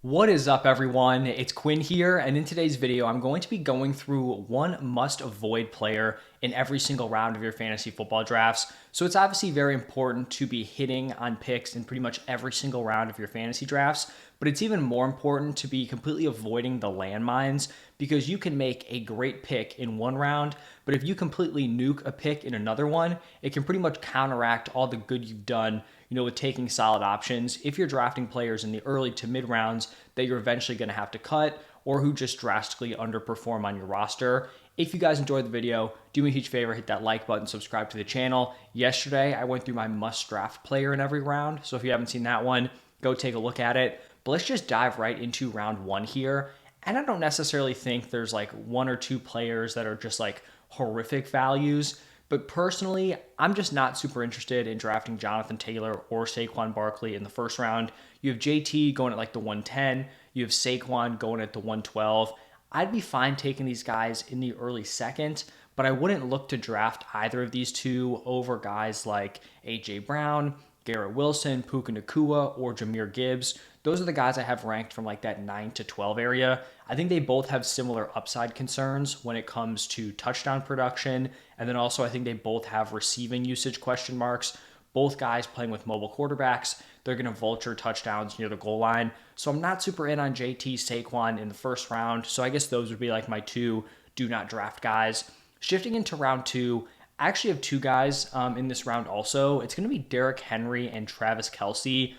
What is up, everyone? It's Quinn here, and in today's video, I'm going to be going through one must-avoid player in every single round of your fantasy football drafts. So it's obviously very important to be hitting on picks in pretty much every single round of your fantasy drafts, but it's even more important to be completely avoiding the landmines because you can make a great pick in one round, but if you completely nuke a pick in another one, it can pretty much counteract all the good you've done, with taking solid options if you're drafting players in the early to mid rounds that you're eventually going to have to cut or who just drastically underperform on your roster. If you guys enjoyed the video, do me a huge favor, hit that like button, subscribe to the channel. Yesterday, I went through my must draft player in every round. So if you haven't seen that one, go take a look at it. But let's just dive right into round one here. And I don't necessarily think there's like one or two players that are just like horrific values. But personally, I'm just not super interested in drafting Jonathan Taylor or Saquon Barkley in the first round. You have JT going at like the 110. You have Saquon going at the 112. I'd be fine taking these guys in the early second, but I wouldn't look to draft either of these two over guys like A.J. Brown, Garrett Wilson, Puka Nacua, or Jahmyr Gibbs. Those are the guys I have ranked from like that 9 to 12 area. I think they both have similar upside concerns when it comes to touchdown production. And then also I think they both have receiving usage question marks. Both guys playing with mobile quarterbacks, they're going to vulture touchdowns near the goal line. So I'm not super in on JT, Saquon in the first round. So I guess those would be like my two do not draft guys. Shifting into round two, I actually have two guys in this round also. It's going to be Derrick Henry and Travis Kelce.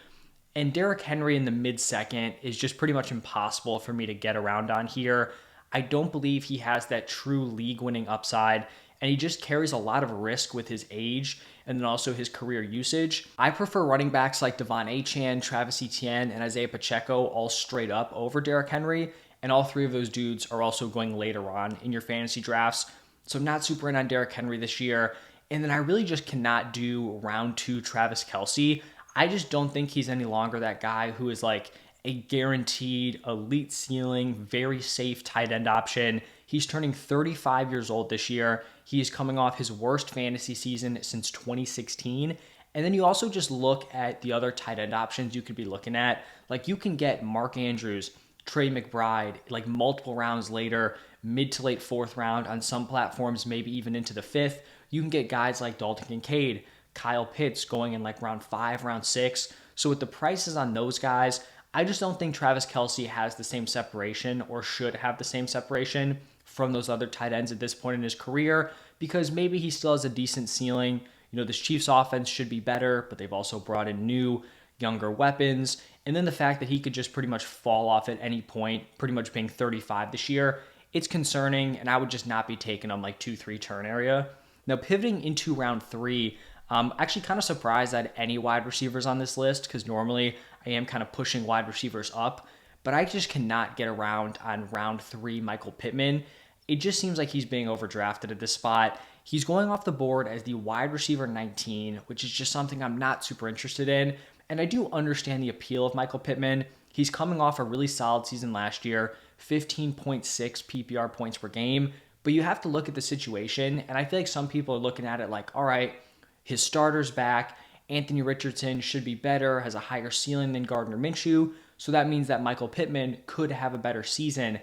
And Derrick Henry in the mid-second is just pretty much impossible for me to get around on here. I don't believe he has that true league-winning upside, and he just carries a lot of risk with his age and then also his career usage. I prefer running backs like Devon Achane, Travis Etienne, and Isaiah Pacheco all straight up over Derrick Henry, and all three of those dudes are also going later on in your fantasy drafts. So not super in on Derrick Henry this year. And then I really just cannot do round two Travis Kelce. I just don't think he's any longer that guy who is like a guaranteed elite ceiling, very safe tight end option. He's turning 35 years old this year. He is coming off his worst fantasy season since 2016. And then you also just look at the other tight end options you could be looking at. Like you can get Mark Andrews, Trey McBride, like multiple rounds later, mid to late fourth round on some platforms, maybe even into the fifth. You can get guys like Dalton Kincaid, Kyle Pitts going in like round 5, round 6. So with the prices on those guys, I just don't think Travis Kelce has the same separation or should have the same separation from those other tight ends at this point in his career because maybe he still has a decent ceiling. This Chiefs offense should be better, but they've also brought in new, younger weapons. And then the fact that he could just pretty much fall off at any point, pretty much being 35 this year, it's concerning, and I would just not be taking him like 2-3 turn area. Now pivoting into round 3, actually kind of surprised at any wide receivers on this list because normally I am kind of pushing wide receivers up, but I just cannot get around on round 3 Michael Pittman. It just seems like he's being overdrafted at this spot. He's going off the board as the wide receiver 19, which is just something I'm not super interested in. And I do understand the appeal of Michael Pittman. He's coming off a really solid season last year, 15.6 PPR points per game. But you have to look at the situation, and I feel like some people are looking at it like, all right, his starter's back. Anthony Richardson should be better, has a higher ceiling than Gardner Minshew. So that means that Michael Pittman could have a better season.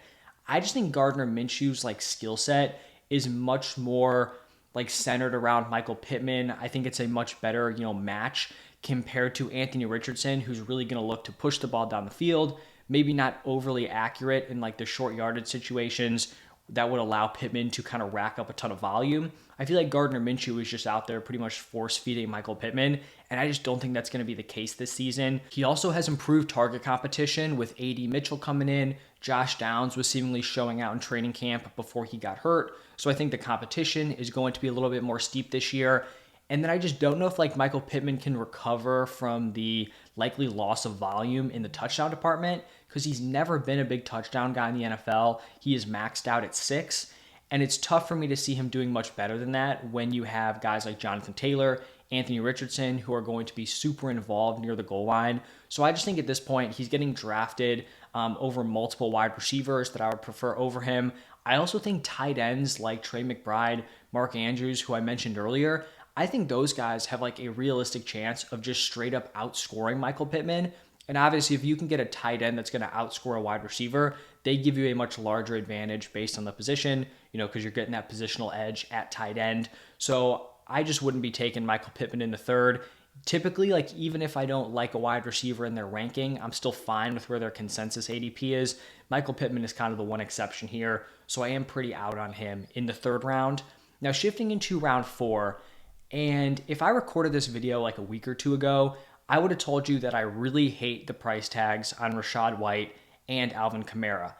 I just think Gardner Minshew's like skill set is much more like centered around Michael Pittman. I think it's a much better, match compared to Anthony Richardson, who's really going to look to push the ball down the field, maybe not overly accurate in like the short yardage situations that would allow Pittman to kind of rack up a ton of volume. I feel like Gardner Minshew is just out there pretty much force-feeding Michael Pittman, and I just don't think that's going to be the case this season. He also has improved target competition with A.D. Mitchell coming in. Josh Downs was seemingly showing out in training camp before he got hurt, so I think the competition is going to be a little bit more steep this year. And then I just don't know if like Michael Pittman can recover from the likely loss of volume in the touchdown department because he's never been a big touchdown guy in the NFL. He is maxed out at 6. And it's tough for me to see him doing much better than that when you have guys like Jonathan Taylor, Anthony Richardson, who are going to be super involved near the goal line. So I just think at this point, he's getting drafted over multiple wide receivers that I would prefer over him. I also think tight ends like Trey McBride, Mark Andrews, who I mentioned earlier, I think those guys have like a realistic chance of just straight up outscoring Michael Pittman And obviously, if you can get a tight end that's going to outscore a wide receiver, they give you a much larger advantage based on the position, because you're getting that positional edge at tight end. So I just wouldn't be taking Michael Pittman in the third. Typically, like even if I don't like a wide receiver in their ranking, I'm still fine with where their consensus ADP is. Michael Pittman is kind of the one exception here. So I am pretty out on him in the third round. Now, shifting into round 4, and if I recorded this video like a week or two ago, I would have told you that I really hate the price tags on Rachaad White and Alvin Kamara.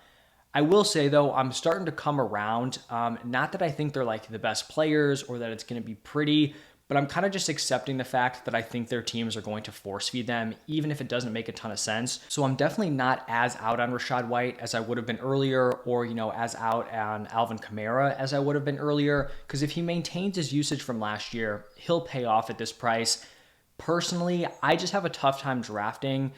I will say, though, I'm starting to come around. Not that I think they're like the best players or that it's going to be pretty, but I'm kind of just accepting the fact that I think their teams are going to force feed them, even if it doesn't make a ton of sense. So I'm definitely not as out on Rachaad White as I would have been earlier, or, as out on Alvin Kamara as I would have been earlier, because if he maintains his usage from last year, he'll pay off at this price. Personally, I just have a tough time drafting,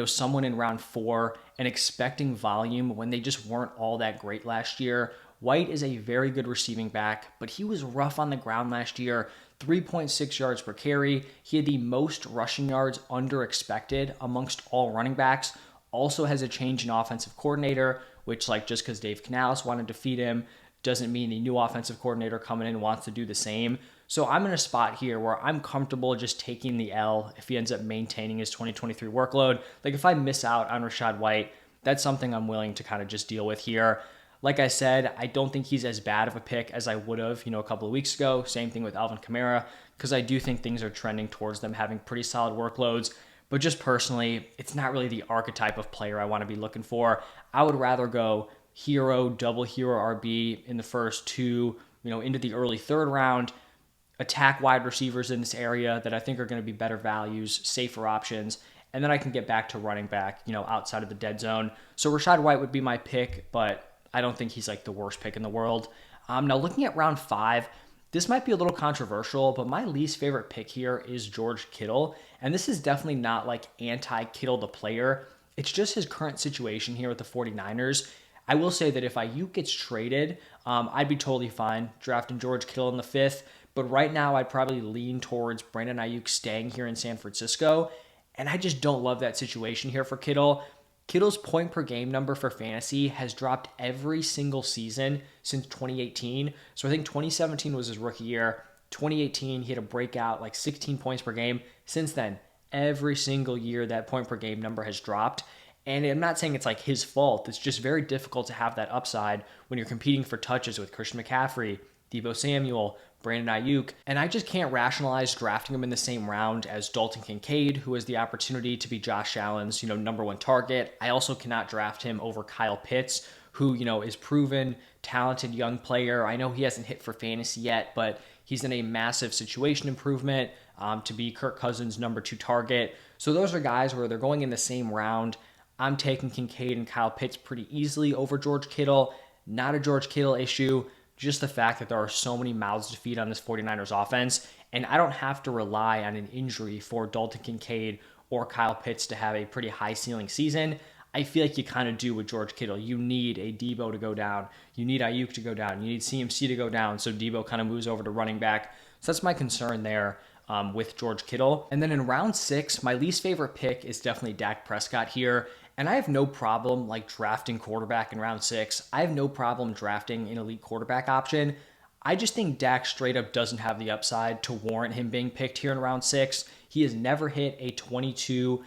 someone in round 4 and expecting volume when they just weren't all that great last year. White is a very good receiving back, but he was rough on the ground last year. 3.6 yards per carry. He had the most rushing yards under expected amongst all running backs. Also has a change in offensive coordinator, which just because Dave Canales wanted to feed him doesn't mean the new offensive coordinator coming in wants to do the same. So I'm in a spot here where I'm comfortable just taking the L if he ends up maintaining his 2023 workload. Like if I miss out on Rachaad White, that's something I'm willing to kind of just deal with here. Like I said, I don't think he's as bad of a pick as I would have, a couple of weeks ago. Same thing with Alvin Kamara, because I do think things are trending towards them having pretty solid workloads. But just personally, it's not really the archetype of player I want to be looking for. I would rather go hero, double hero RB in the first 2, into the early third round, attack wide receivers in this area that I think are going to be better values, safer options, and then I can get back to running back, outside of the dead zone. So Rachaad White would be my pick, but I don't think he's like the worst pick in the world. Now looking at round 5, this might be a little controversial, but my least favorite pick here is George Kittle. And this is definitely not like anti-Kittle the player. It's just his current situation here with the 49ers. I will say that if Ayuk gets traded, I'd be totally fine drafting George Kittle in the 5th. But right now, I'd probably lean towards Brandon Ayuk staying here in San Francisco. And I just don't love that situation here for Kittle. Kittle's point per game number for fantasy has dropped every single season since 2018. So I think 2017 was his rookie year. 2018, he had a breakout, like 16 points per game. Since then, every single year that point per game number has dropped. And I'm not saying it's like his fault. It's just very difficult to have that upside when you're competing for touches with Christian McCaffrey, Deebo Samuel, Brandon Ayuk, and I just can't rationalize drafting him in the same round as Dalton Kincaid, who has the opportunity to be Josh Allen's, number 1 target. I also cannot draft him over Kyle Pitts, who, is proven, talented young player. I know he hasn't hit for fantasy yet, but he's in a massive situation improvement to be Kirk Cousins' number 2 target. So those are guys where they're going in the same round. I'm taking Kincaid and Kyle Pitts pretty easily over George Kittle. Not a George Kittle issue. Just the fact that there are so many mouths to feed on this 49ers offense, and I don't have to rely on an injury for Dalton Kincaid or Kyle Pitts to have a pretty high ceiling season. I feel like you kind of do with George Kittle. You need a Deebo to go down. You need Ayuk to go down. You need CMC to go down, so Deebo kind of moves over to running back. So that's my concern there with George Kittle. And then in round 6, my least favorite pick is definitely Dak Prescott here. And I have no problem drafting quarterback in round 6. I have no problem drafting an elite quarterback option. I just think Dak straight up doesn't have the upside to warrant him being picked here in round 6. He has never hit a 22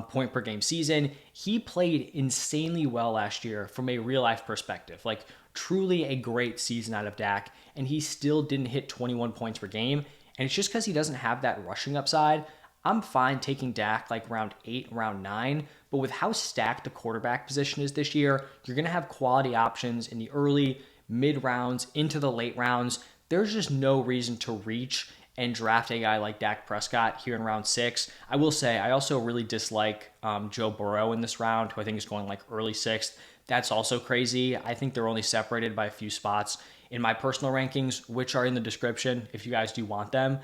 point per game season. He played insanely well last year from a real life perspective. Truly a great season out of Dak. And he still didn't hit 21 points per game. And it's just because he doesn't have that rushing upside. I'm fine taking Dak round 8, round 9, but with how stacked the quarterback position is this year, you're going to have quality options in the early, mid rounds, into the late rounds. There's just no reason to reach and draft a guy like Dak Prescott here in round 6. I will say, I also really dislike Joe Burrow in this round, who I think is going early 6th. That's also crazy. I think they're only separated by a few spots in my personal rankings, which are in the description if you guys do want them.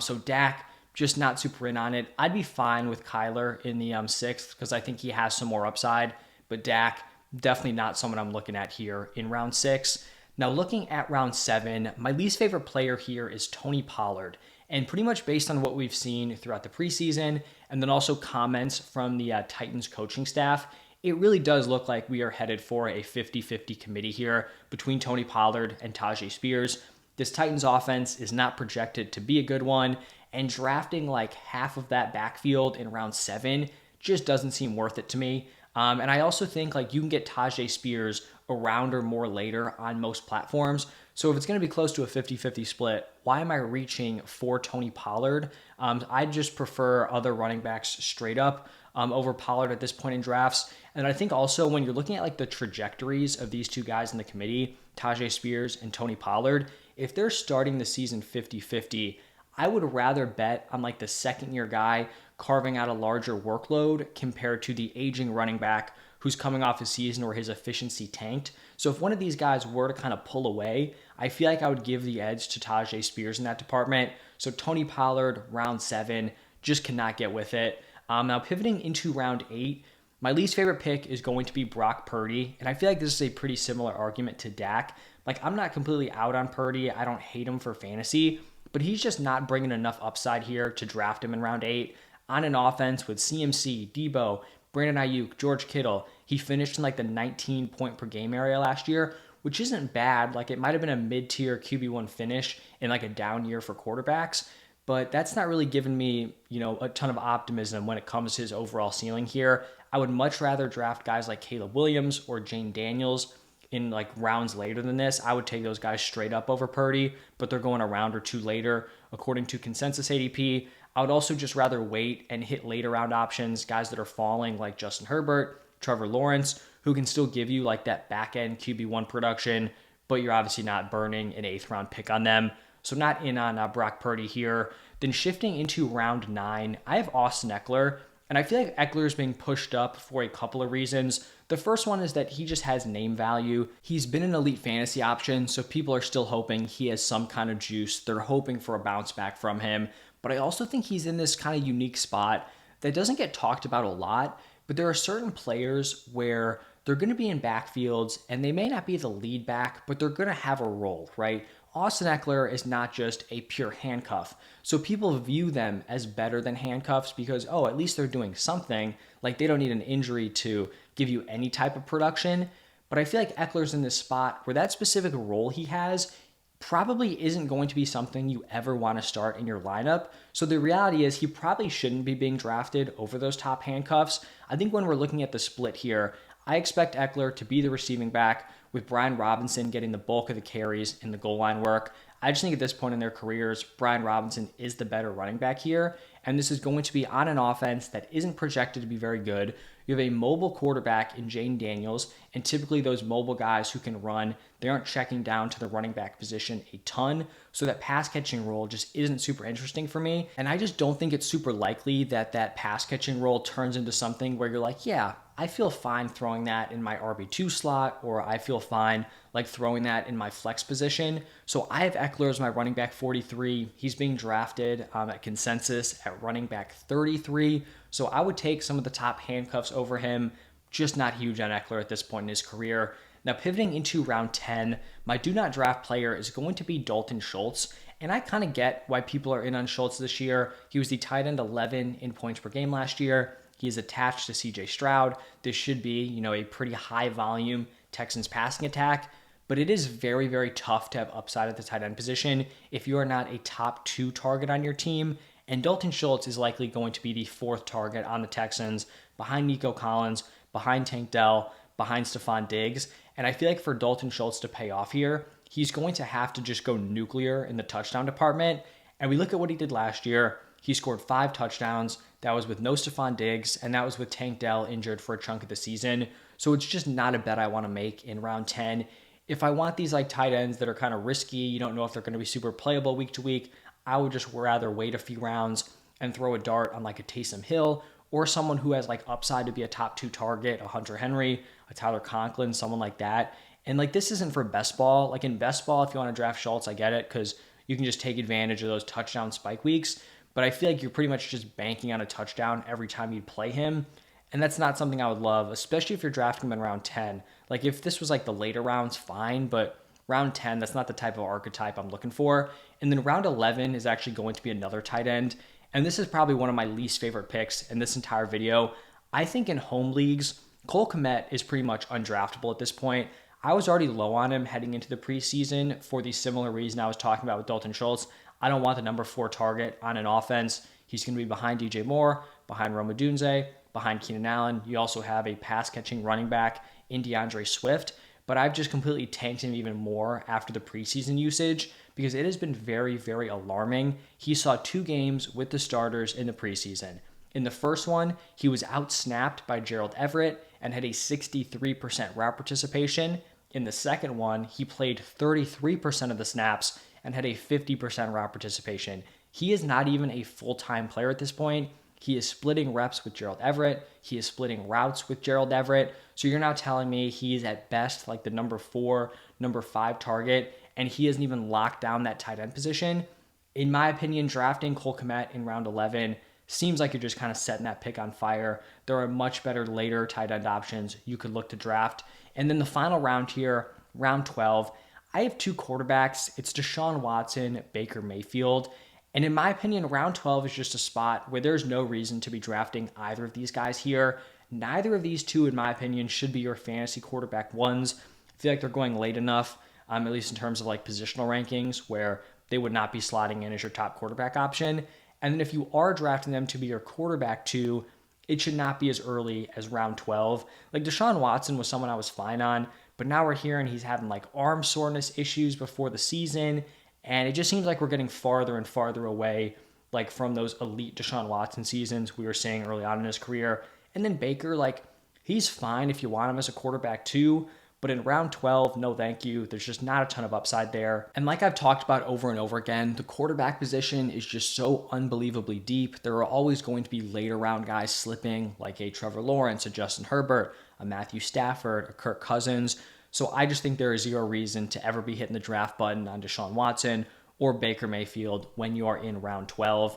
So Dak, just not super in on it. I'd be fine with Kyler in the 6th because I think he has some more upside, but Dak, definitely not someone I'm looking at here in round 6. Now looking at round 7, my least favorite player here is Tony Pollard. And pretty much based on what we've seen throughout the preseason and then also comments from the Titans coaching staff, it really does look like we are headed for a 50-50 committee here between Tony Pollard and Tajay Spears. This Titans offense is not projected to be a good one, and drafting like half of that backfield in round 7 just doesn't seem worth it to me. And I also think like you can get Tajay Spears a round or more later on most platforms. So if it's going to be close to a 50-50 split, why am I reaching for Tony Pollard? I just prefer other running backs straight up over Pollard at this point in drafts. And I think also when you're looking at like the trajectories of these two guys in the committee, Tajay Spears and Tony Pollard, if they're starting the season 50-50, I would rather bet on like the second year guy carving out a larger workload compared to the aging running back who's coming off a season where his efficiency tanked. So if one of these guys were to kind of pull away, I feel like I would give the edge to Tajay Spears in that department. So Tony Pollard, round 7, just cannot get with it. Now pivoting into round 8, my least favorite pick is going to be Brock Purdy. And I feel like this is a pretty similar argument to Dak. Like I'm not completely out on Purdy. I don't hate him for fantasy, but he's just not bringing enough upside here to draft him in round 8. On an offense with CMC, Debo, Brandon Ayuk, George Kittle, he finished in like the 19 point per game area last year, which isn't bad. Like it might have been a mid-tier QB1 finish in like a down year for quarterbacks, but that's not really giving me, a ton of optimism when it comes to his overall ceiling here. I would much rather draft guys like Caleb Williams or Jane Daniels in like rounds later than this. I would take those guys straight up over Purdy, but they're going a round or two later according to consensus ADP. I would also just rather wait and hit later round options, guys that are falling like Justin Herbert, Trevor Lawrence, who can still give you like that back end QB1 production, but you're obviously not burning an 8th round pick on them. So not in on Brock Purdy here. Then shifting into round 9, I have Austin Eckler. And I feel like Eckler is being pushed up for a couple of reasons. The first one is that he just has name value. He's been an elite fantasy option, so people are still hoping he has some kind of juice. They're hoping for a bounce back from him. But I also think he's in this kind of unique spot that doesn't get talked about a lot. But there are certain players where they're going to be in backfields and they may not be the lead back, but they're going to have a role, right? Austin Eckler is not just a pure handcuff. So people view them as better than handcuffs because, at least they're doing something. Like they don't need an injury to give you any type of production. But I feel like Eckler's in this spot where that specific role he has probably isn't going to be something you ever want to start in your lineup. So the reality is he probably shouldn't be being drafted over those top handcuffs. I think when we're looking at the split here, I expect Eckler to be the receiving back with Brian Robinson getting the bulk of the carries in the goal line work. I just think at this point in their careers, Brian Robinson is the better running back here. And this is going to be on an offense that isn't projected to be very good. You have a mobile quarterback in Jane Daniels, and typically those mobile guys who can run, they aren't checking down to the running back position a ton. So that pass catching role just isn't super interesting for me. And I just don't think it's super likely that that pass catching role turns into something where you're like, yeah, I feel fine throwing that in my RB2 slot, or I feel fine like throwing that in my flex position. So I have Eckler as my running back 43. He's being drafted at consensus at running back 33. So I would take some of the top handcuffs over him. Just not huge on Eckler at this point in his career. Now pivoting into round 10, my do not draft player is going to be Dalton Schultz. And I kind of get why people are in on Schultz this year. He was the tight end 11 in points per game last year. He is attached to CJ Stroud. This should be, a pretty high volume Texans passing attack, but it is very, very tough to have upside at the tight end position if you are not a top 2 target on your team. And Dalton Schultz is likely going to be the 4th target on the Texans, behind Nico Collins, behind Tank Dell, behind Stephon Diggs. And I feel like for Dalton Schultz to pay off here, he's going to have to just go nuclear in the touchdown department. And we look at what he did last year. He scored 5 touchdowns. That was with no Stephon Diggs, and that was with Tank Dell injured for a chunk of the season. So it's just not a bet I want to make in round 10. If I want these like tight ends that are kind of risky, you don't know if they're going to be super playable week to week, I would just rather wait a few rounds and throw a dart on like a Taysom Hill or someone who has like upside to be a top 2 target, a Hunter Henry, a Tyler Conklin, someone like that. And like this isn't for best ball. Like in best ball, if you want to draft Schultz, I get it because you can just take advantage of those touchdown spike weeks. But I feel like you're pretty much just banking on a touchdown every time you play him. And that's not something I would love, especially if you're drafting him in round 10. Like if this was like the later rounds, fine. But Round 10, that's not the type of archetype I'm looking for. And then round 11 is actually going to be another tight end. And this is probably one of my least favorite picks in this entire video. I think in home leagues, Cole Kmet is pretty much undraftable at this point. I was already low on him heading into the preseason for the similar reason I was talking about with Dalton Schultz. I don't want the number 4 target on an offense. He's going to be behind DJ Moore, behind Rome Odunze, behind Keenan Allen. You also have a pass-catching running back in DeAndre Swift. But I've just completely tanked him even more after the preseason usage because it has been very, very alarming. He saw 2 games with the starters in the preseason. In the first one, he was outsnapped by Gerald Everett and had a 63% route participation. In the second one, he played 33% of the snaps and had a 50% route participation. He is not even a full-time player at this point. He is splitting reps with Gerald Everett. He is splitting routes with Gerald Everett. So you're now telling me he's at best like the number 4, number 5 target, and he hasn't even locked down that tight end position. In my opinion, drafting Cole Kmet in round 11 seems like you're just kind of setting that pick on fire. There are much better later tight end options you could look to draft. And then the final round here, round 12, I have 2 quarterbacks. It's Deshaun Watson, Baker Mayfield. And in my opinion, round 12 is just a spot where there's no reason to be drafting either of these guys here. Neither of these two, in my opinion, should be your fantasy quarterback ones. I feel like they're going late enough, at least in terms of like positional rankings, where they would not be slotting in as your top quarterback option. And then if you are drafting them to be your quarterback 2, it should not be as early as round 12. Like Deshaun Watson was someone I was fine on, but now we're hearing he's having like arm soreness issues before the season. And it just seems like we're getting farther and farther away like from those elite Deshaun Watson seasons we were seeing early on in his career. And then Baker, like he's fine if you want him as a quarterback 2, but in round 12, no thank you. There's just not a ton of upside there. And like I've talked about over and over again, the quarterback position is just so unbelievably deep. There are always going to be later round guys slipping, like a Trevor Lawrence, a Justin Herbert, a Matthew Stafford, a Kirk Cousins. So I just think there is zero reason to ever be hitting the draft button on Deshaun Watson or Baker Mayfield when you are in round 12.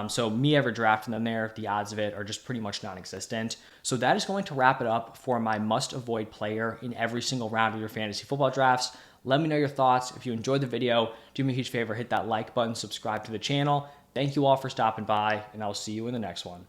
So me ever drafting them there, the odds of it are just pretty much non-existent. So that is going to wrap it up for my must-avoid player in every single round of your fantasy football drafts. Let me know your thoughts. If you enjoyed the video, do me a huge favor, hit that like button, subscribe to the channel. Thank you all for stopping by, and I'll see you in the next one.